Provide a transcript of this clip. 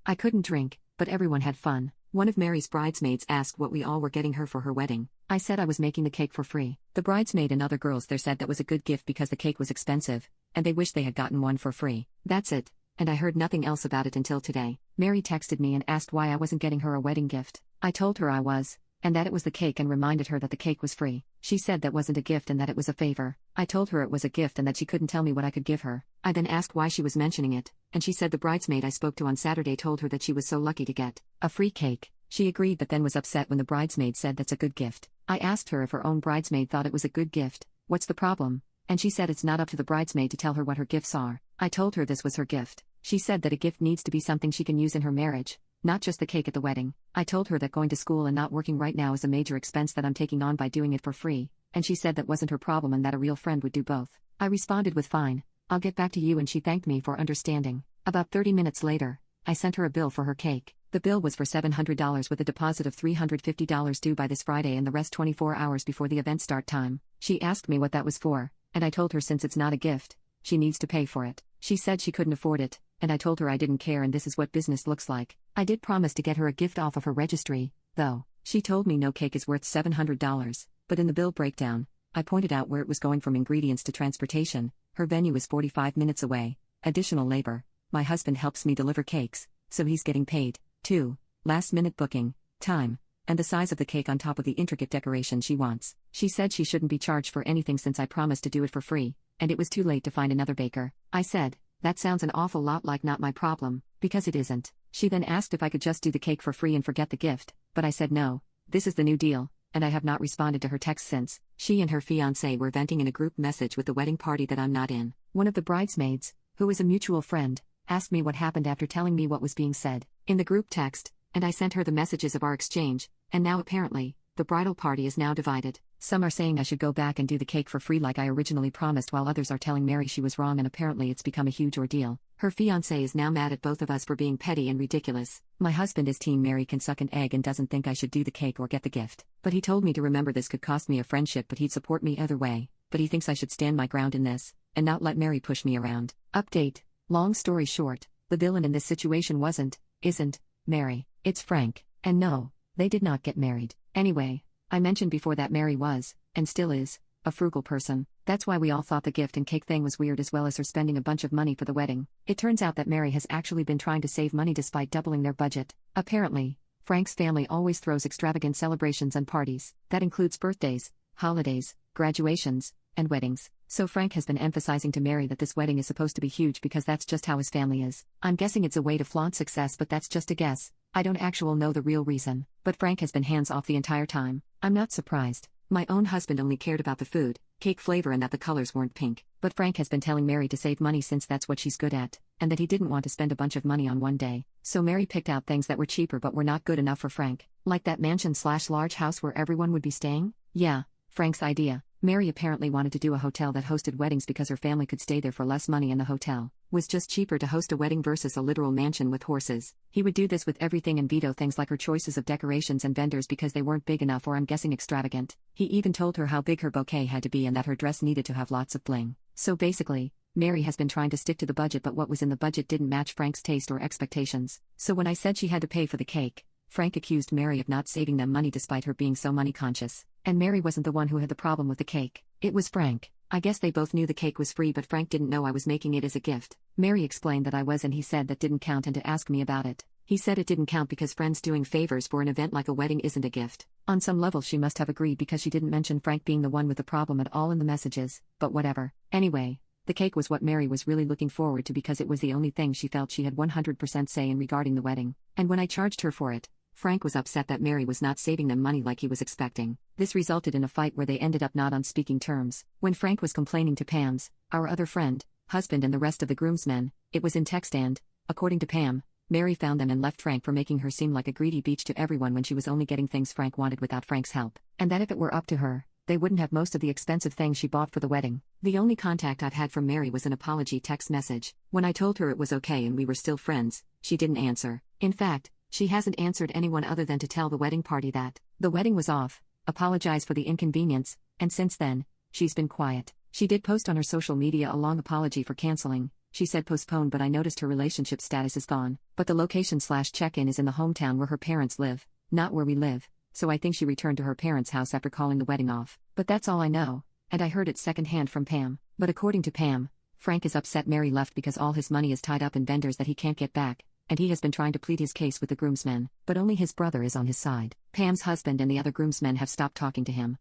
I couldn't drink, but everyone had fun. One of Mary's bridesmaids asked what we all were getting her for her wedding. I said I was making the cake for free. The bridesmaid and other girls there said that was a good gift because the cake was expensive, and they wished they had gotten one for free. That's it, and I heard nothing else about it until today. Mary texted me and asked why I wasn't getting her a wedding gift. I told her I was, and that it was the cake, and reminded her that the cake was free. She said that wasn't a gift and that it was a favor. I told her it was a gift and that she couldn't tell me what I could give her. I then asked why she was mentioning it, and she said the bridesmaid I spoke to on Saturday told her that she was so lucky to get a free cake. She agreed but then was upset when the bridesmaid said that's a good gift. I asked her if her own bridesmaid thought it was a good gift. What's the problem? And she said it's not up to the bridesmaid to tell her what her gifts are. I told her this was her gift. She said that a gift needs to be something she can use in her marriage, not just the cake at the wedding. I told her that going to school and not working right now is a major expense that I'm taking on by doing it for free, and she said that wasn't her problem and that a real friend would do both. I responded with fine, I'll get back to you, and she thanked me for understanding. About 30 minutes later, I sent her a bill for her cake. The bill was for $700 with a deposit of $350 due by this Friday and the rest 24 hours before the event start time. She asked me what that was for, and I told her since it's not a gift, she needs to pay for it. She said she couldn't afford it, and I told her I didn't care and this is what business looks like. I did promise to get her a gift off of her registry, though. She told me no cake is worth $700, but in the bill breakdown, I pointed out where it was going from ingredients to transportation. Her venue is 45 minutes away, additional labor. My husband helps me deliver cakes, so he's getting paid. 2. Last-minute booking, time, and the size of the cake on top of the intricate decoration she wants. She said she shouldn't be charged for anything since I promised to do it for free, and it was too late to find another baker. I said, that sounds an awful lot like not my problem, because it isn't. She then asked if I could just do the cake for free and forget the gift, but I said no, this is the new deal, and I have not responded to her text since. She and her fiancé were venting in a group message with the wedding party that I'm not in. One of the bridesmaids, who is a mutual friend, asked me what happened after telling me what was being said in the group text, and I sent her the messages of our exchange, and now apparently, the bridal party is now divided. Some are saying I should go back and do the cake for free like I originally promised, while others are telling Mary she was wrong, and apparently it's become a huge ordeal. Her fiancé is now mad at both of us for being petty and ridiculous. My husband is team Mary can suck an egg and doesn't think I should do the cake or get the gift. But he told me to remember this could cost me a friendship, but he'd support me either way. But he thinks I should stand my ground in this, and not let Mary push me around. Update. Long story short, the villain in this situation isn't Mary. It's Frank. And no, they did not get married. Anyway, I mentioned before that Mary was, and still is, a frugal person. That's why we all thought the gift and cake thing was weird, as well as her spending a bunch of money for the wedding. It turns out that Mary has actually been trying to save money despite doubling their budget. Apparently, Frank's family always throws extravagant celebrations and parties. That includes birthdays, holidays, graduations, and weddings. So Frank has been emphasizing to Mary that this wedding is supposed to be huge because that's just how his family is. I'm guessing it's a way to flaunt success, but that's just a guess. I don't actually know the real reason. But Frank has been hands off the entire time. I'm not surprised. My own husband only cared about the food, cake flavor, and that the colors weren't pink. But Frank has been telling Mary to save money since that's what she's good at, and that he didn't want to spend a bunch of money on one day. So Mary picked out things that were cheaper but were not good enough for Frank. Like that mansion/large house where everyone would be staying? Yeah, Frank's idea. Mary apparently wanted to do a hotel that hosted weddings because her family could stay there for less money, and the hotel was just cheaper to host a wedding versus a literal mansion with horses. He would do this with everything and veto things like her choices of decorations and vendors because they weren't big enough, or I'm guessing extravagant. He even told her how big her bouquet had to be and that her dress needed to have lots of bling. So basically, Mary has been trying to stick to the budget, but what was in the budget didn't match Frank's taste or expectations. So when I said she had to pay for the cake, Frank accused Mary of not saving them money despite her being so money conscious. And Mary wasn't the one who had the problem with the cake. It was Frank. I guess they both knew the cake was free, but Frank didn't know I was making it as a gift. Mary explained that I was, and he said that didn't count, and to ask me about it. He said it didn't count because friends doing favors for an event like a wedding isn't a gift. On some level she must have agreed because she didn't mention Frank being the one with the problem at all in the messages, but whatever. Anyway, the cake was what Mary was really looking forward to because it was the only thing she felt she had 100% say in regarding the wedding. And when I charged her for it, Frank was upset that Mary was not saving them money like he was expecting. This resulted in a fight where they ended up not on speaking terms. When Frank was complaining to Pam's, our other friend, husband, and the rest of the groomsmen, it was in text, and, according to Pam, Mary found them and left Frank for making her seem like a greedy bitch to everyone when she was only getting things Frank wanted without Frank's help. And that if it were up to her, they wouldn't have most of the expensive things she bought for the wedding. The only contact I've had from Mary was an apology text message. When I told her it was okay and we were still friends, she didn't answer. In fact, she hasn't answered anyone other than to tell the wedding party that the wedding was off, apologize for the inconvenience, and since then, she's been quiet. She did post on her social media a long apology for canceling, She said postponed, but I noticed her relationship status is gone. But the location/check-in is in the hometown where her parents live, not where we live, so I think she returned to her parents' house after calling the wedding off. But that's all I know, and I heard it secondhand from Pam. But according to Pam, Frank is upset Mary left because all his money is tied up in vendors that he can't get back, and he has been trying to plead his case with the groomsmen, but only his brother is on his side. Pam's husband and the other groomsmen have stopped talking to him.